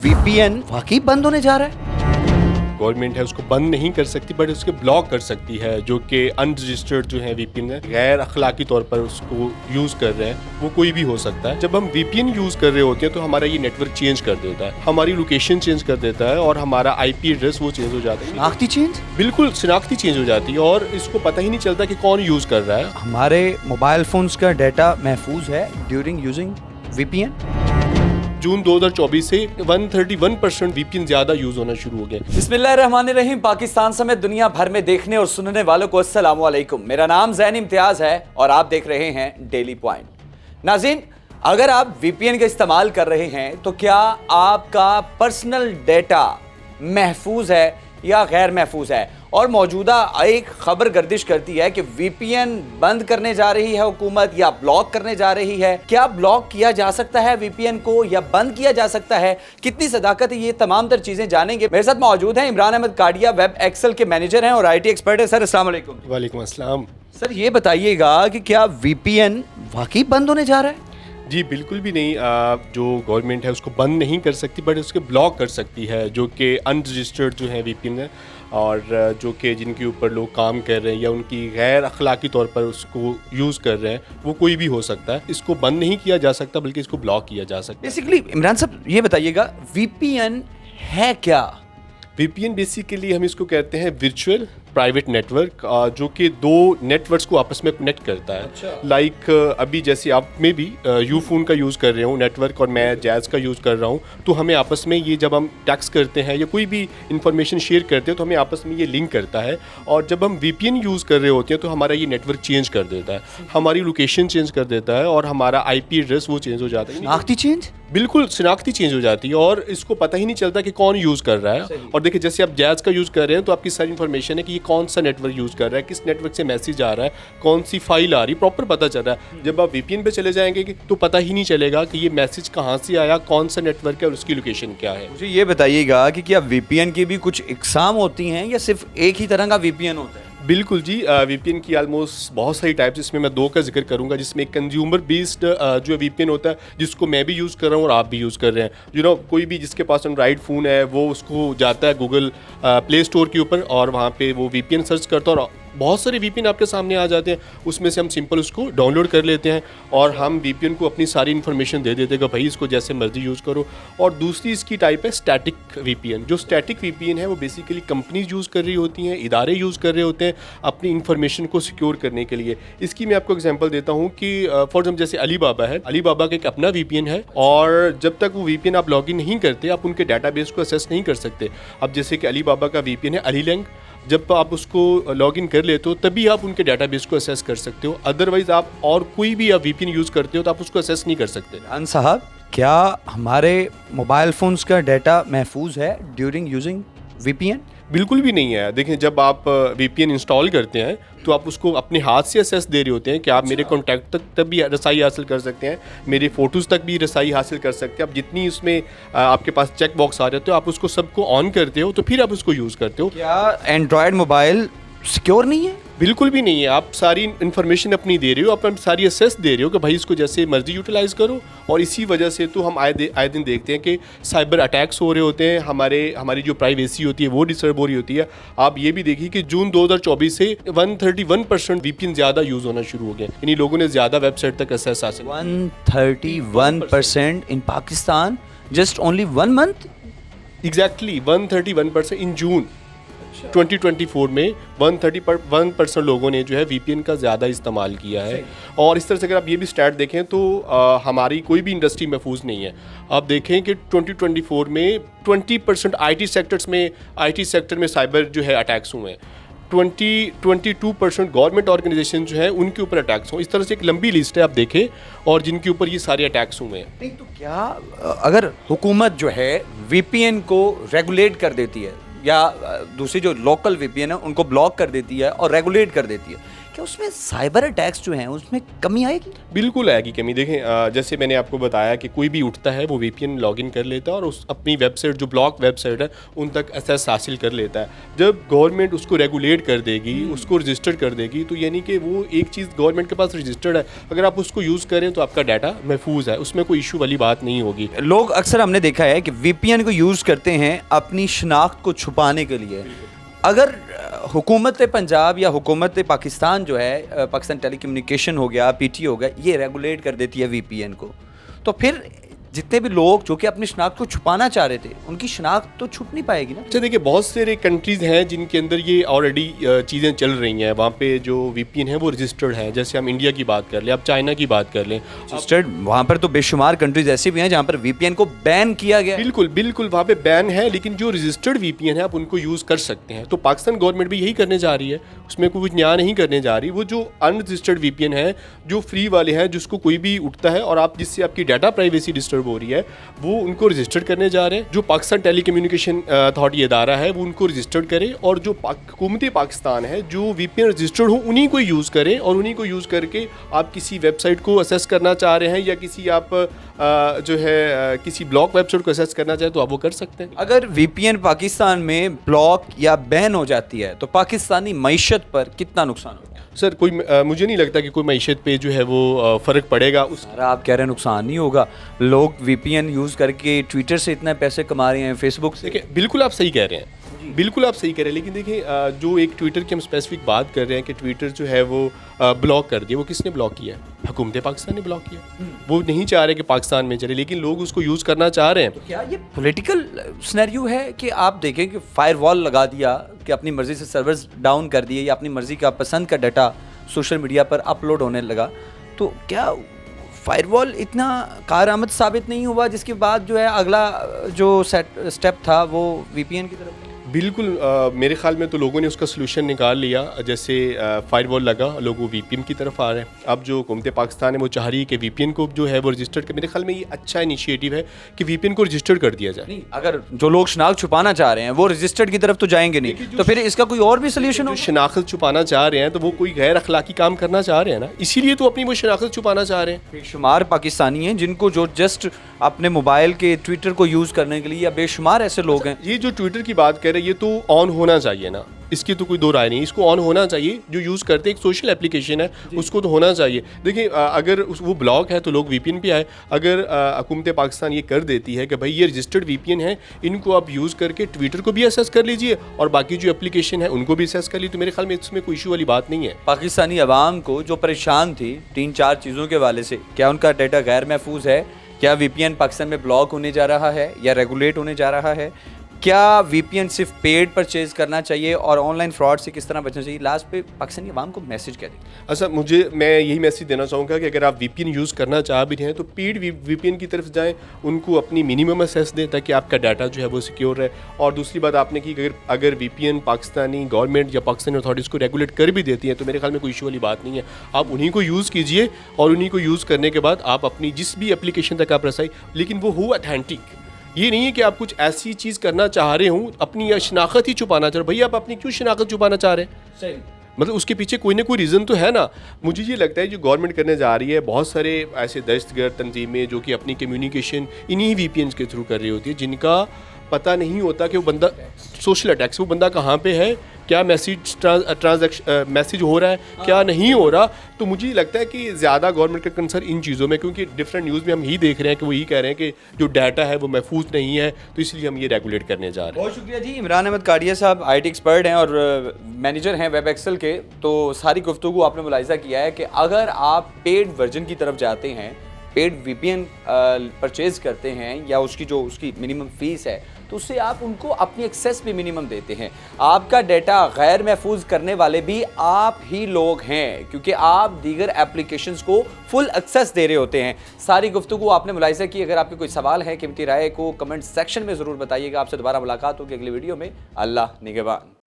VPN वाकई बंद होने जा रहा है। गवर्नमेंट है उसको बंद नहीं कर सकती बट उसके ब्लॉक कर सकती है, जो कि अनरजिस्टर्ड जो है वीपीएन है, गैर अखलाकी तौर पर उसको यूज़ कर रहे हैं, वो कोई भी हो सकता है। जब हम वीपीएन यूज़ कर रहे होते हैं तो हमारा ये नेटवर्क चेंज कर देता है, हमारी लोकेशन चेंज कर देता है और हमारा आईपी एड्रेस वो चेंज हो जाता है। शनाख्ती चेंज? बिल्कुल शनाख्ती चेंज हो जाती है और इसको पता ही नहीं चलता कि कौन यूज़ कर रहा है। हमारे मोबाइल फोन्स का डाटा महफूज है ड्यूरिंग यूजिंग वीपीएन। जून 2024 से 131% वीपीएन ज्यादा यूज होना शुरू हो गया। बिस्मिल्लाहिर्रहमानिर्रहीम। पाकिस्तान समेत दुनिया भर में देखने और सुनने वालों को अस्सलाम वालेकुम। मेरा नाम ज़ैन इम्तियाज है और आप देख रहे हैं डेली पॉइंट। नाज़रीन, अगर आप वीपीएन का इस्तेमाल कर रहे हैं तो क्या आपका पर्सनल डेटा महफूज है या गैर महफूज है? और मौजूदा एक खबर गर्दिश करती है कि वीपीएन बंद करने जा रही है हुकूमत या ब्लॉक करने जा रही है। क्या ब्लॉक किया जा सकता है वीपीएन को या बंद किया जा सकता है? कितनी सदाकत है? ये तमाम तर चीजें जानेंगे। मेरे साथ मौजूद हैं इमरान अहमद काडिया, वेब एक्सेल के मैनेजर हैं और आईटी एक्सपर्ट है। सर अस्सलाम वालेकुम। वालेकुम अस्सलाम। सर ये बताइएगा कि क्या वीपीएन वाकई बंद होने जा रहा है? जी बिल्कुल भी नहीं। जो गवर्नमेंट है उसको बंद नहीं कर सकती बट उसके ब्लॉक कर सकती है, जो कि अनरजिस्टर्ड जो है वीपीएन है और जो कि जिनके ऊपर लोग काम कर रहे हैं या उनकी गैर अखलाकी तौर पर उसको यूज़ कर रहे हैं, वो कोई भी हो सकता है। इसको बंद नहीं किया जा सकता बल्कि इसको ब्लॉक किया जा सकता है। बेसिकली इमरान साहब ये बताइएगा लाइक है क्या? वीपीएन बेसिकली हम इसको कहते हैं वर्चुअल प्राइवेट नेटवर्क, जो कि दो नेटवर्क्स को आपस में कनेक्ट करता है। लाइक अभी जैसे आप में भी यू फोन का यूज़ कर रहे हो नेटवर्क और मैं जैज़ का यूज़ कर रहा हूँ, तो हमें आपस में ये जब हम टैक्स करते हैं या कोई भी इंफॉर्मेशन शेयर करते हैं तो हमें आपस में ये लिंक करता है। और जब हम वीपीएन यूज़ कर रहे होते हैं तो हमारा ये नेटवर्क चेंज कर देता है, हमारी लोकेशन चेंज कर देता है और हमारा आईपी एड्रेस वो चेंज हो जाता है। शनाख्ती चेंज? बिल्कुल शनाख्ती चेंज हो जाती है और इसको पता ही नहीं चलता कि कौन यूज़ कर रहा है। और देखिए जैसे आप जैज़ का यूज़ कर रहे हैं तो आपकी सारी इन्फॉर्मेशन है कि ये कौन सा नेटवर्क यूज़ कर रहा है, किस नेटवर्क से मैसेज आ रहा है, कौन सी फाइल आ रही, प्रॉपर पता चल रहा है। जब आप वीपीएन पे चले जाएंगे तो पता ही नहीं चलेगा कि ये मैसेज कहाँ से आया, कौन सा नेटवर्क है और उसकी लोकेशन क्या है। मुझे ये बताइएगा कि क्या वीपीएन की भी कुछ इकसाम होती हैं या सिर्फ एक ही तरह का वीपीएन होता है? बिल्कुल जी, वीपीएन की ऑलमोस्ट बहुत सारी टाइप्स, इसमें मैं दो का जिक्र करूंगा। जिसमें एक कंज्यूमर बेस्ड जो वीपीएन होता है, जिसको मैं भी यूज़ कर रहा हूँ और आप भी यूज़ कर रहे हैं। कोई भी जिसके पास एंड्रॉइड फ़ोन है वो उसको जाता है गूगल प्ले स्टोर के ऊपर और वहाँ पे वो वीपीएन सर्च करता है और बहुत सारे वीपीएन आपके सामने आ जाते हैं। उसमें से हम सिंपल उसको डाउनलोड कर लेते हैं और हम वीपीएन को अपनी सारी इन्फॉर्मेशन दे देते हैं कि भाई इसको जैसे मर्जी यूज़ करो। और दूसरी इसकी टाइप है स्टैटिक वीपीएन। जो स्टैटिक वीपीएन है वो बेसिकली कंपनीज यूज़ कर रही होती हैं, इदारे यूज़ कर रहे होते हैं अपनी इन्फॉर्मेशन को सिक्योर करने के लिए। इसकी मैं आपको एग्जांपल देता हूँ कि फॉर एग्जाम्पल जैसे अलीबाबा है, अलीबाबा का एक अपना वीपीएन है और जब तक वो वीपीएन आप लॉगिन नहीं करते आप उनके डाटाबेस को एक्सेस नहीं कर सकते। अब जैसे कि अलीबाबा का वीपीएन है अलीलैंग, जब आप उसको लॉगिन कर लेते हो तभी आप उनके डाटाबेस को एक्सेस कर सकते हो, अदरवाइज आप और कोई भी आप वीपीएन यूज़ करते हो तो आप उसको एक्सेस नहीं कर सकते। इमरान साहब, क्या हमारे मोबाइल फोन्स का डाटा महफूज है ड्यूरिंग यूजिंग वीपीएन? बिल्कुल भी नहीं है। देखें जब आप वीपीएन इंस्टॉल करते हैं तो आप उसको अपने हाथ से एक्सेस दे रहे होते हैं कि आप मेरे कॉन्टैक्ट तक भी रसाई हासिल कर सकते हैं, मेरे फ़ोटोज़ तक भी रसाई हासिल कर सकते हैं। आप जितनी उसमें आपके पास चेक बॉक्स आ जाते हो आप उसको सबको ऑन करते हो तो फिर आप उसको यूज़ करते हो। क्या एंड्रॉयड मोबाइल सिक्योर नहीं है? बिल्कुल भी नहीं है। आप सारी इन्फॉर्मेशन अपनी दे रहे हो, आप सारी एसेस दे रहे हो कि भाई इसको जैसे मर्जी यूटिलाइज़ करो। और इसी वजह से तो हम आए दिन देखते हैं कि साइबर अटैक्स हो रहे होते हैं, हमारी जो प्राइवेसी होती है वो डिस्टर्ब हो रही होती है। आप ये भी देखिए कि जून 2024 से 131% वीपीएन ज़्यादा यूज़ होना शुरू हो गया, यानी लोगों ने ज़्यादा वेबसाइट तक एक्सेस हासिल। 131% in Pakistan just only 1 month? Exactly 131% in June 2024 में 131% लोगों ने जो है वीपीएन का ज़्यादा इस्तेमाल किया है। और इस तरह से अगर आप ये भी स्टैट देखें तो हमारी कोई भी इंडस्ट्री महफूज नहीं है। आप देखें कि 2024 में 20% आईटी सेक्टर में साइबर जो है अटैक्स हुए हैं। 22% गवर्नमेंट ऑर्गेनाइजेशन जो है उनके ऊपर अटैक्स हुए। इस तरह से एक लंबी लिस्ट है आप देखें और जिनके ऊपर ये सारे अटैक्स हुए हैं। नहीं तो क्या अगर हुकूमत जो है वीपीएन को रेगुलेट कर देती है या दूसरी जो लोकल वीपीएन है उनको ब्लॉक कर देती है और रेगुलेट कर देती है, क्या उसमें साइबर अटैक्स जो हैं उसमें कमी आएगी? बिल्कुल आएगी कमी। देखें जैसे मैंने आपको बताया कि कोई भी उठता है वो वीपीएन लॉगिन कर लेता है और उस अपनी वेबसाइट जो ब्लॉक वेबसाइट है उन तक एक्सेस हासिल कर लेता है। जब गवर्नमेंट उसको रेगुलेट कर देगी, उसको रजिस्टर्ड कर देगी, तो यानी कि वो एक चीज़ गवर्नमेंट के पास रजिस्टर्ड है, अगर आप उसको यूज़ करें तो आपका डाटा महफूज है, उसमें कोई इशू वाली बात नहीं होगी। लोग अक्सर हमने देखा है कि वीपीएन को यूज़ करते हैं अपनी शनाख्त को छुपाने के लिए। अगर हुकूमत पंजाब या हुकूमत पाकिस्तान जो है, पाकिस्तान टेलीकम्युनिकेशन हो गया, पीटी हो गया, ये रेगुलेट कर देती है वीपीएन को, तो फिर जितने भी लोग जो कि अपनी शनाख्त को छुपाना चाह रहे थे उनकी शनाख्त तो छुप नहीं पाएगी ना। अच्छा देखिए, बहुत सारे कंट्रीज़ हैं जिनके अंदर ये ऑलरेडी चीज़ें चल रही हैं, वहाँ पे जो वीपीएन है वो रजिस्टर्ड है। जैसे हम इंडिया की बात कर लें, आप चाइना की बात कर लें, रजिस्टर्ड वहाँ पर तो बेशुमार कंट्रीज ऐसी भी हैं जहाँ पर वीपीएन को बैन किया गया है। बिल्कुल बिल्कुल वहाँ पे बैन है, लेकिन जो रजिस्टर्ड वीपीएन है आप उनको यूज़ कर सकते हैं। तो पाकिस्तान गवर्नमेंट भी यही करने जा रही है, उसमें कोई न्याय नहीं करने जा रही। वो जो अनरजिस्टर्ड वीपीएन है, जो फ्री वाले हैं, जिसको कोई भी उठता है और आप जिससे आपकी डाटा प्राइवेसी डिस्टर्ब हो रही है, वो उनको रजिस्टर्ड करने जा रहे हैं। जो पाकिस्तान टेलीकम्युनिकेशन अथॉरिटी इदारा है वो उनको रजिस्टर्ड करे, और जो हुकूमत पाकिस्तान है जो वीपीएन रजिस्टर्ड हो उन्हीं को यूज़ करें, और उन्हीं को यूज़ करके आप किसी वेबसाइट को असेस करना चाह रहे हैं या किसी आप जो है किसी ब्लॉक वेबसाइट को असेस करना चाहें तो आप वो कर सकते हैं। अगर वीपीएन पाकिस्तान में ब्लॉक या बैन हो जाती है तो पाकिस्तानी मईशत पर कितना नुकसान होगा? सर मुझे नहीं लगता कि कोई मईशत पे जो है वो फ़र्क पड़ेगा। सारा आप कह रहे हैं नुकसान नहीं होगा, लोग वीपीएन यूज़ करके ट्विटर से इतने पैसे कमा रहे हैं, फेसबुक से। देखिए बिल्कुल आप सही कह रहे हैं, बिल्कुल आप सही कह रहे हैं, लेकिन देखिए जो एक ट्विटर की हम स्पेसिफिक बात कर रहे हैं कि ट्विटर जो है वो ब्लॉक कर दिया, वो किसने ब्लॉक किया? हुकूमत पाकिस्तान ने ब्लॉक किया। वो नहीं चाह रहे कि पाकिस्तान में चले, लेकिन लोग उसको यूज़ करना चाह रहे हैं। तो क्या ये पॉलिटिकल सिनेरियो है कि आप देखें कि फायरवॉल लगा दिया कि अपनी मर्ज़ी से सर्वर्स डाउन कर दिए या अपनी मर्ज़ी का पसंद का डाटा सोशल मीडिया पर अपलोड होने लगा, तो क्या फायरवॉल इतना कारआमद साबित नहीं हुआ जिसके बाद जो है अगला जो स्टेप था वो वीपीएन की तरफ? बिल्कुल मेरे ख्याल में तो लोगों ने उसका सलूशन निकाल लिया। जैसे फायरवॉल लगा, लोग वो वीपीएन की तरफ आ रहे हैं। अब जो हुकूमत पाकिस्तान है वो चाह रही है कि वीपीएन को जो है वो रजिस्टर्ड कर। मेरे ख्याल में ये अच्छा इनिशिएटिव है कि वीपीएन को रजिस्टर्ड कर दिया जाए। नहीं, अगर जो लोग शनाख्त छुपाना चाह रहे हैं वो रजिस्टर्ड की तरफ तो जाएंगे नहीं, तो फिर इसका कोई और भी सोल्यूशन हो? शनाख्त छुपाना चाह रहे हैं तो वो कोई गैर अखलाकी काम करना चाह रहे हैं ना, इसीलिए तो अपनी वो शनाख्त छुपाना चाह रहे हैं। बेशुमार पाकिस्तानी हैं जिनको जो जस्ट अपने मोबाइल के ट्विटर को यूज़ करने के लिए, या बेशुमार ऐसे लोग हैं। ये जो ट्विटर की बात कर रहे हैं ये तो ऑन होना चाहिए ना, इसकी तो कोई दो राय नहीं, इसको ऑन होना चाहिए। जो यूज़ करते हैं एक सोशल एप्लीकेशन है उसको तो होना चाहिए। देखिए अगर वो ब्लॉक है तो लोग वीपीएन पे आए। अगर हुकूमत पाकिस्तान ये कर देती है कि भाई ये रजिस्टर्ड वीपीएन है, इनको आप यूज़ करके ट्विटर को भी असेस कर लीजिए और बाकी जो एप्लीकेशन है उनको भी असेस कर लीजिए, तो मेरे ख्याल में इसमें कोई इशू वाली बात नहीं है। पाकिस्तानी अवाम को जो परेशान थी 3-4 चीज़ों के हवाले से, क्या उनका डाटा गैर महफूज है? क्या वीपीएन पाकिस्तान में ब्लॉक होने जा रहा है या रेगुलेट होने जा रहा है? क्या वीपीएन सिर्फ पेड परचेज करना चाहिए और ऑनलाइन फ्रॉड से किस तरह बचना चाहिए? लास्ट पे पाकिस्तानी अवाम को मैसेज क्या दें? अच्छा, मैं यही मैसेज देना चाहूँगा कि अगर आप वीपीएन यूज़ करना चाह भी रहे हैं तो पेड वीपीएन की तरफ जाएं, उनको अपनी मिनिमम असेस दें ताकि आपका डाटा जो है वो सिक्योर रहे। और दूसरी बात आपने की कि अगर वीपीएन पाकिस्तानी गवर्नमेंट या पाकिस्तानी अथॉरिटीज़ को रेगुलेट कर भी देती है तो मेरे ख्याल में कोई इशू वाली बात नहीं है। आप उन्हीं को यूज़ कीजिए और उन्हीं को यूज़ करने के बाद आप अपनी जिस भी एप्लीकेशन तक आप रसाई, लेकिन वो हो अथेंटिक। ये नहीं है कि आप कुछ ऐसी चीज़ करना चाह रहे हो, अपनी शनाख्त ही छुपाना चाह रहे हो। भैया आप अपनी क्यों शनाख्त छुपाना चाह रहे हैं? सही, मतलब उसके पीछे कोई ना कोई रीज़न तो है ना। मुझे ये लगता है जो गवर्नमेंट करने जा रही है, बहुत सारे ऐसे दहशतगर्द तंजीमें जो कि अपनी कम्युनिकेशन इन्हीं वीपीएन के थ्रू कर रही होती है, जिनका पता नहीं होता कि वो बंदा सोशल अटैक्स, वो बंदा कहाँ पे है, क्या मैसेज हो रहा है, क्या नहीं हो रहा। तो मुझे लगता है कि ज़्यादा गवर्नमेंट का कंसर्न इन चीज़ों में, क्योंकि डिफरेंट न्यूज़ में हम यही देख रहे हैं कि वो यही कह रहे हैं कि जो डाटा है वो महफूज नहीं है, तो इसलिए हम ये रेगुलेट करने जा रहे हैं। बहुत शुक्रिया जी। इमरान अहमद काड़िया साहब आईटी एक्सपर्ट हैं और मैनेजर हैं वेब एक्सेल के। तो सारी गुफ्तगू आपने मुलाहिजा किया है कि अगर आप पेड वर्जन की तरफ जाते हैं, पेड वीपीएन परचेज करते हैं या उसकी मिनिमम फीस है, तो उससे आप उनको अपनी एक्सेस भी मिनिमम देते हैं। आपका डाटा गैर महफूज करने वाले भी आप ही लोग हैं, क्योंकि आप दीगर एप्लीकेशंस को फुल एक्सेस दे रहे होते हैं। सारी गुफ्तगू आपने मुलाहिजा की। अगर आपके कोई सवाल है, कीमती राय को कमेंट सेक्शन में ज़रूर बताइएगा। आपसे दोबारा मुलाकात होगी अगली वीडियो में। अल्लाह निगहबान।